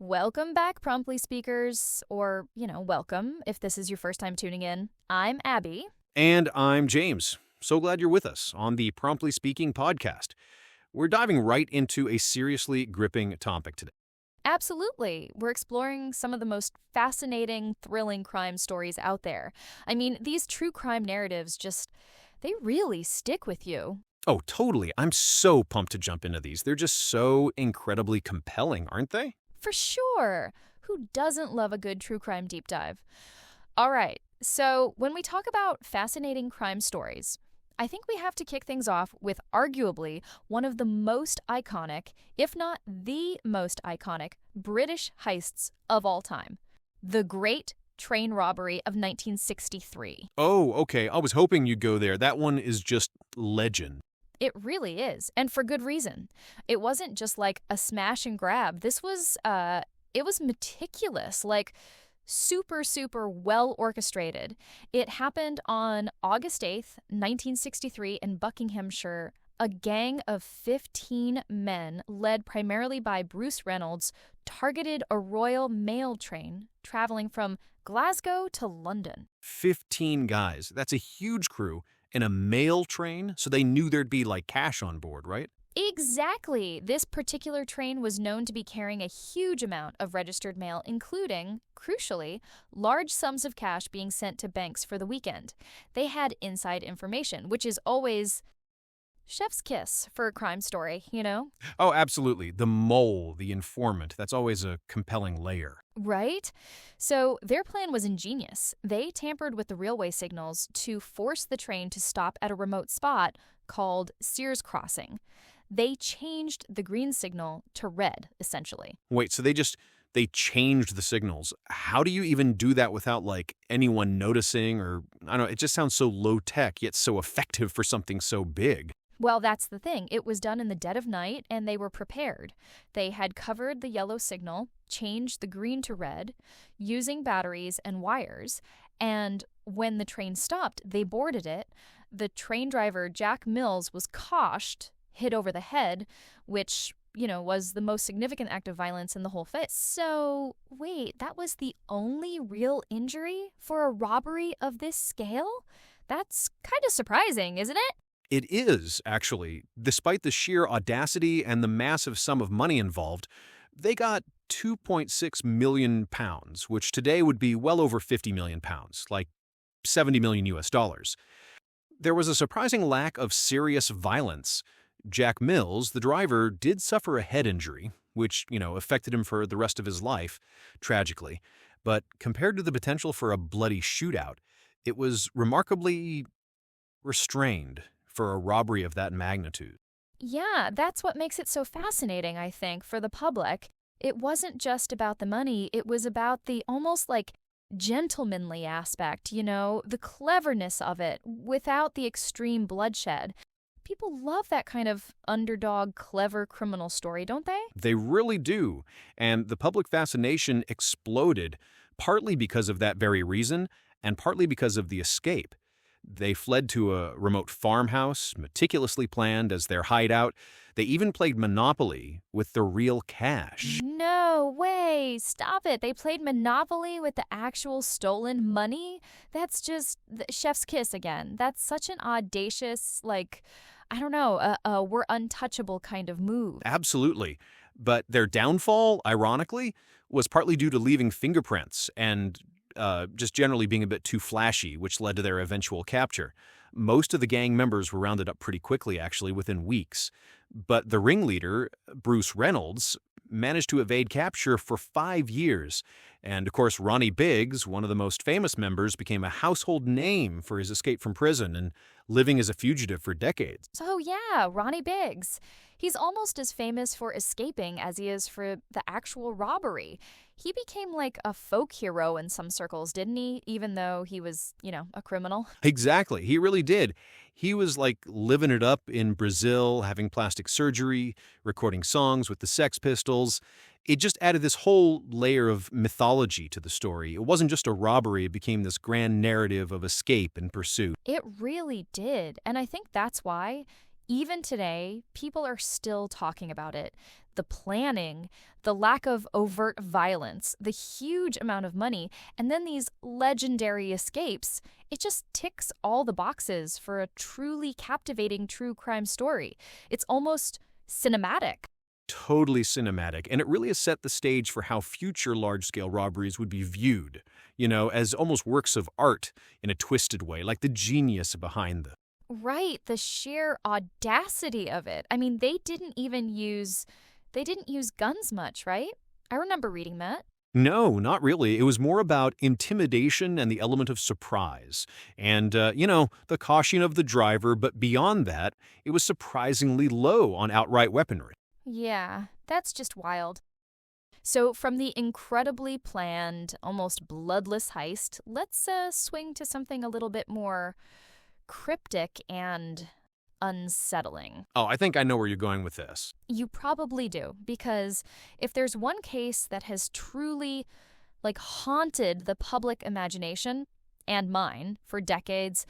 Welcome back, Promptly Speakers, or, welcome if this is your first time tuning in. I'm Abby. And I'm James. So glad you're with us on the Promptly Speaking podcast. We're diving right into a seriously gripping topic today. Absolutely. We're exploring some of the most fascinating, thrilling crime stories out there. I mean, these true crime narratives they really stick with you. Oh, totally. I'm so pumped to jump into these. They're just so incredibly compelling, aren't they? For sure. Who doesn't love a good true crime deep dive? All right. So, when we talk about fascinating crime stories, I think we have to kick things off with arguably one of the most iconic, if not the most iconic, British heists of all time: the Great Train Robbery of 1963. Oh, okay. I was hoping you'd go there. That one is just legend. It really is, and for good reason. It wasn't just like a smash and grab. It was meticulous, like super, super well orchestrated. It happened on August 8th, 1963 in Buckinghamshire. A gang of 15 men, led primarily by Bruce Reynolds, targeted a Royal Mail train traveling from Glasgow to London. 15 guys. That's a huge crew in a mail train, so they knew there'd be like cash on board, right? Exactly. This particular train was known to be carrying a huge amount of registered mail, including, crucially, large sums of cash being sent to banks for the weekend. They had inside information, which is always chef's kiss for a crime story, you know? Oh, absolutely. The mole, the informant, that's always a compelling layer. Right? So their plan was ingenious. They tampered with the railway signals to force the train to stop at a remote spot called Sears Crossing. They changed the green signal to red, essentially. Wait, so they changed the signals. How do you even do that without like anyone noticing, or I don't know, it just sounds so low tech yet so effective for something so big. Well, that's the thing. It was done in the dead of night, and they were prepared. They had covered the yellow signal, changed the green to red, using batteries and wires, and when the train stopped, they boarded it. The train driver, Jack Mills, was coshed, hit over the head, which, was the most significant act of violence in the whole fit. So, wait, that was the only real injury for a robbery of this scale? That's kind of surprising, isn't it? It is, actually. Despite the sheer audacity and the massive sum of money involved, they got £2.6 million, which today would be well over £50 million, like 70 million US dollars. There was a surprising lack of serious violence. Jack Mills, the driver, did suffer a head injury, which, affected him for the rest of his life, tragically. But compared to the potential for a bloody shootout, it was remarkably restrained for a robbery of that magnitude. Yeah, that's what makes it so fascinating, I think, for the public. It wasn't just about the money, it was about the almost like gentlemanly aspect, the cleverness of it without the extreme bloodshed. People love that kind of underdog, clever criminal story, don't they? They really do. And the public fascination exploded, partly because of that very reason, and partly because of the escape. They fled to a remote farmhouse, meticulously planned as their hideout. They even played Monopoly with the real cash. No way! Stop it! They played Monopoly with the actual stolen money? That's just chef's kiss again. That's such an audacious, we're untouchable kind of move. Absolutely. But their downfall, ironically, was partly due to leaving fingerprints and just generally being a bit too flashy, which led to their eventual capture. Most of the gang members were rounded up pretty quickly, actually, within weeks. But the ringleader, Bruce Reynolds, managed to evade capture for 5 years. And, of course, Ronnie Biggs, one of the most famous members, became a household name for his escape from prison and living as a fugitive for decades. So yeah, Ronnie Biggs. He's almost as famous for escaping as he is for the actual robbery. He became like a folk hero in some circles, didn't he? Even though he was, a criminal. Exactly. He really did. He was like living it up in Brazil, having plastic surgery, recording songs with the Sex Pistols. It just added this whole layer of mythology to the story. It wasn't just a robbery, it became this grand narrative of escape and pursuit. It really did. And I think that's why, even today, people are still talking about it. the planning, the lack of overt violence, the huge amount of money, and then these legendary escapes, it just ticks all the boxes for a truly captivating true crime story. It's almost cinematic. Totally cinematic, and it really has set the stage for how future large-scale robberies would be viewed, as almost works of art in a twisted way, like the genius behind them. Right, the sheer audacity of it. I mean, they didn't use guns much, right? I remember reading that. No, not really. It was more about intimidation and the element of surprise. And, the caution of the driver, but beyond that, it was surprisingly low on outright weaponry. Yeah, that's just wild. So, from the incredibly planned, almost bloodless heist, let's swing to something a little bit more cryptic and unsettling. Oh, I think I know where you're going with this. You probably do, because if there's one case that has truly, haunted the public imagination and mine for decades,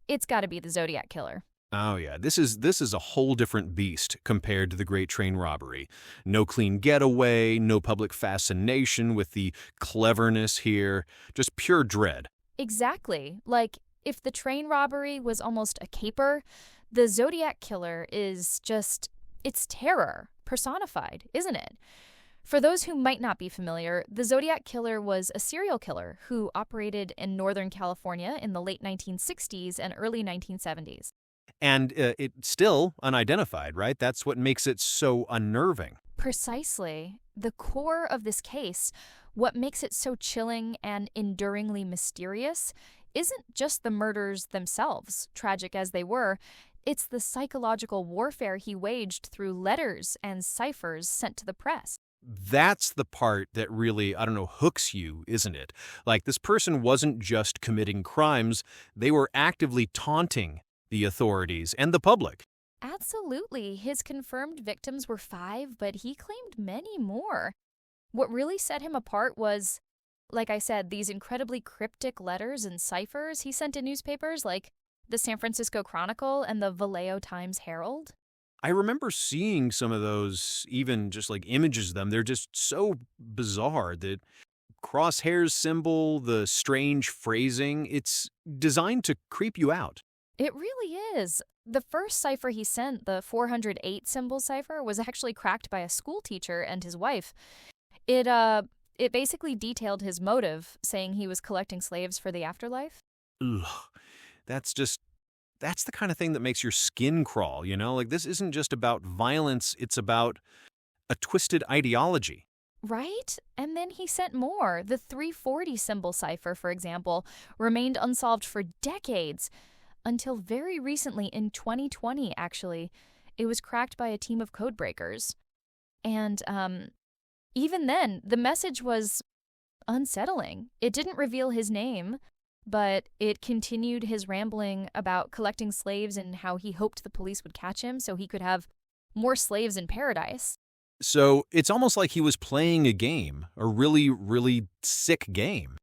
it's got to be the Zodiac Killer. Oh yeah, this is a whole different beast compared to the Great Train Robbery. No clean getaway, no public fascination with the cleverness here, just pure dread. Exactly. Like, if the train robbery was almost a caper, the Zodiac Killer is just, it's terror personified, isn't it? For those who might not be familiar, the Zodiac Killer was a serial killer who operated in Northern California in the late 1960s and early 1970s. And it's still unidentified, right? That's what makes it so unnerving. Precisely. The core of this case, what makes it so chilling and enduringly mysterious, isn't just the murders themselves, tragic as they were. It's the psychological warfare he waged through letters and ciphers sent to the press. That's the part that really, I don't know, hooks you, isn't it? Like, this person wasn't just committing crimes, they were actively taunting the authorities and the public. Absolutely. His confirmed victims were 5, but he claimed many more. What really set him apart was, like I said, these incredibly cryptic letters and ciphers he sent to newspapers like the San Francisco Chronicle and the Vallejo Times-Herald. I remember seeing some of those, even just like images of them. They're just so bizarre. The crosshairs symbol, the strange phrasing, it's designed to creep you out. It really is. The first cipher he sent, the 408 symbol cipher, was actually cracked by a school teacher and his wife. It basically detailed his motive, saying he was collecting slaves for the afterlife. Ugh. That's the kind of thing that makes your skin crawl, Like, this isn't just about violence, it's about a twisted ideology. Right? And then he sent more. The 340 symbol cipher, for example, remained unsolved for decades. Until very recently, in 2020, actually, it was cracked by a team of codebreakers. And even then, the message was unsettling. It didn't reveal his name, but it continued his rambling about collecting slaves and how he hoped the police would catch him so he could have more slaves in paradise. So it's almost like he was playing a game, a really, really sick game.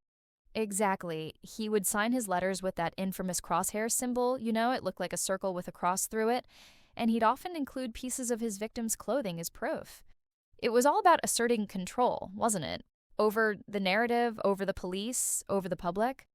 Exactly. He would sign his letters with that infamous crosshair symbol, it looked like a circle with a cross through it, and he'd often include pieces of his victims' clothing as proof. It was all about asserting control, wasn't it? Over the narrative, over the police, over the public.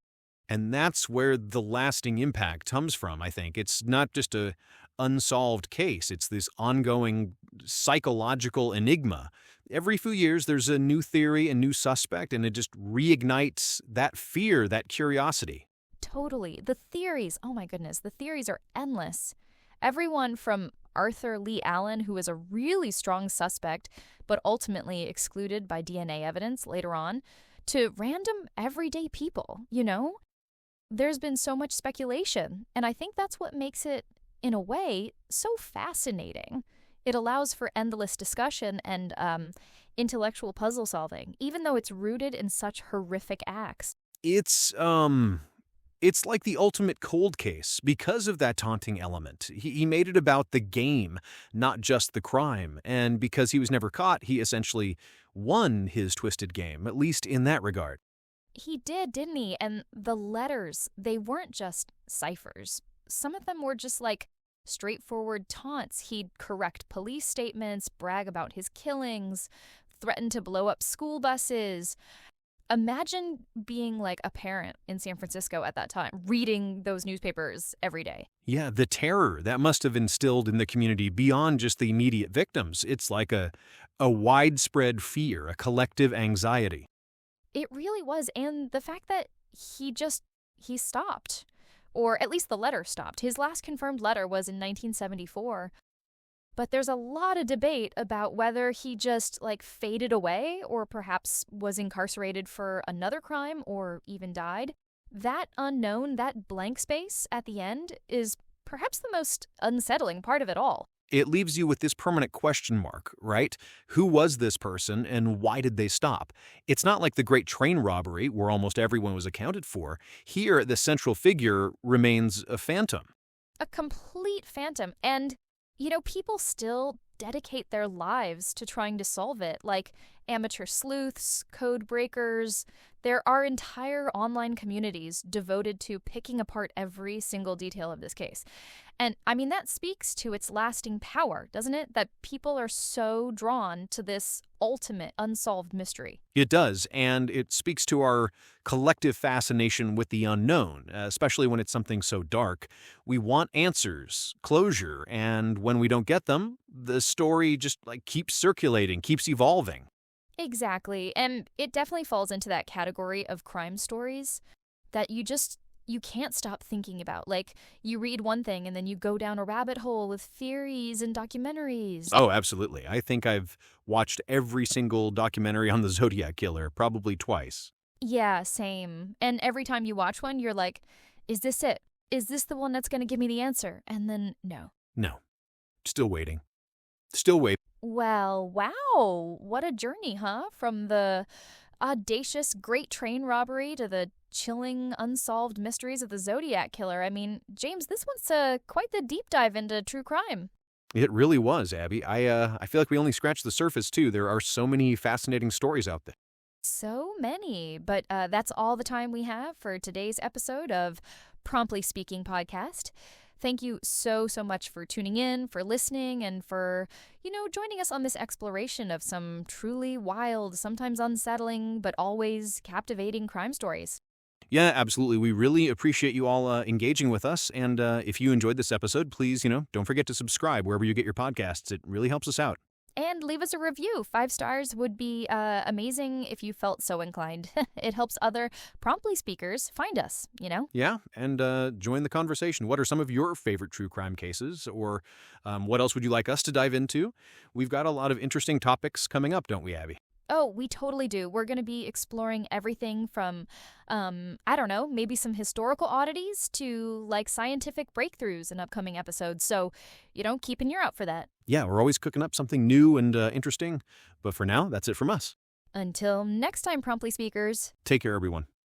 And that's where the lasting impact comes from, I think. It's not just a unsolved case. It's this ongoing psychological enigma. Every few years, there's a new theory, a new suspect, and it just reignites that fear, that curiosity. Totally. The theories, oh my goodness, the theories are endless. Everyone from Arthur Lee Allen, who was a really strong suspect, but ultimately excluded by DNA evidence later on, to random everyday people, There's been so much speculation, and I think that's what makes it, in a way, so fascinating. It allows for endless discussion and intellectual puzzle solving, even though it's rooted in such horrific acts. It's like the ultimate cold case because of that taunting element. He made it about the game, not just the crime. And because he was never caught, he essentially won his twisted game, at least in that regard. He did, didn't he? And the letters, they weren't just ciphers. Some of them were just like straightforward taunts. He'd correct police statements, brag about his killings, threaten to blow up school buses. Imagine being like a parent in San Francisco at that time, reading those newspapers every day. Yeah, the terror that must have instilled in the community beyond just the immediate victims. It's like a widespread fear, a collective anxiety. It really was. And the fact that he stopped, or at least the letter stopped. His last confirmed letter was in 1974. But there's a lot of debate about whether he just faded away or perhaps was incarcerated for another crime or even died. That unknown, that blank space at the end is perhaps the most unsettling part of it all. It leaves you with this permanent question mark, right? Who was this person and why did they stop? It's not like the Great Train Robbery, where almost everyone was accounted for. Here, the central figure remains a phantom. A complete phantom. And people still dedicate their lives to trying to solve it, like amateur sleuths, code breakers. There are entire online communities devoted to picking apart every single detail of this case. And that speaks to its lasting power, doesn't it? That people are so drawn to this ultimate unsolved mystery. It does, and it speaks to our collective fascination with the unknown, especially when it's something so dark. We want answers, closure, and when we don't get them, the story just keeps circulating, keeps evolving. Exactly, and it definitely falls into that category of crime stories that you can't stop thinking about. You read one thing and then you go down a rabbit hole with theories and documentaries. Oh, absolutely. I think I've watched every single documentary on the Zodiac Killer, probably twice. Yeah, same. And every time you watch one, you're like, is this it? Is this the one that's going to give me the answer? And then, no. No. Still waiting. Still waiting. Well, wow. What a journey, huh? From the audacious Great Train Robbery to the chilling unsolved mysteries of the Zodiac Killer. James, this one's quite the deep dive into true crime. It really was, Abby. I feel like we only scratched the surface, too. There are so many fascinating stories out there. So many. But that's all the time we have for today's episode of Promptly Speaking Podcast. Thank you so much for tuning in, for listening, and for, joining us on this exploration of some truly wild, sometimes unsettling, but always captivating crime stories. Yeah, absolutely. We really appreciate you all engaging with us. And if you enjoyed this episode, please, don't forget to subscribe wherever you get your podcasts. It really helps us out. And leave us a review. 5 stars would be amazing if you felt so inclined. It helps other promptly speakers find us, Yeah, and join the conversation. What are some of your favorite true crime cases? Or what else would you like us to dive into? We've got a lot of interesting topics coming up, don't we, Abby? Oh, we totally do. We're going to be exploring everything from, maybe some historical oddities to scientific breakthroughs in upcoming episodes. So, keep an ear out for that. Yeah, we're always cooking up something new and interesting. But for now, that's it from us. Until next time, Promptly Speakers. Take care, everyone.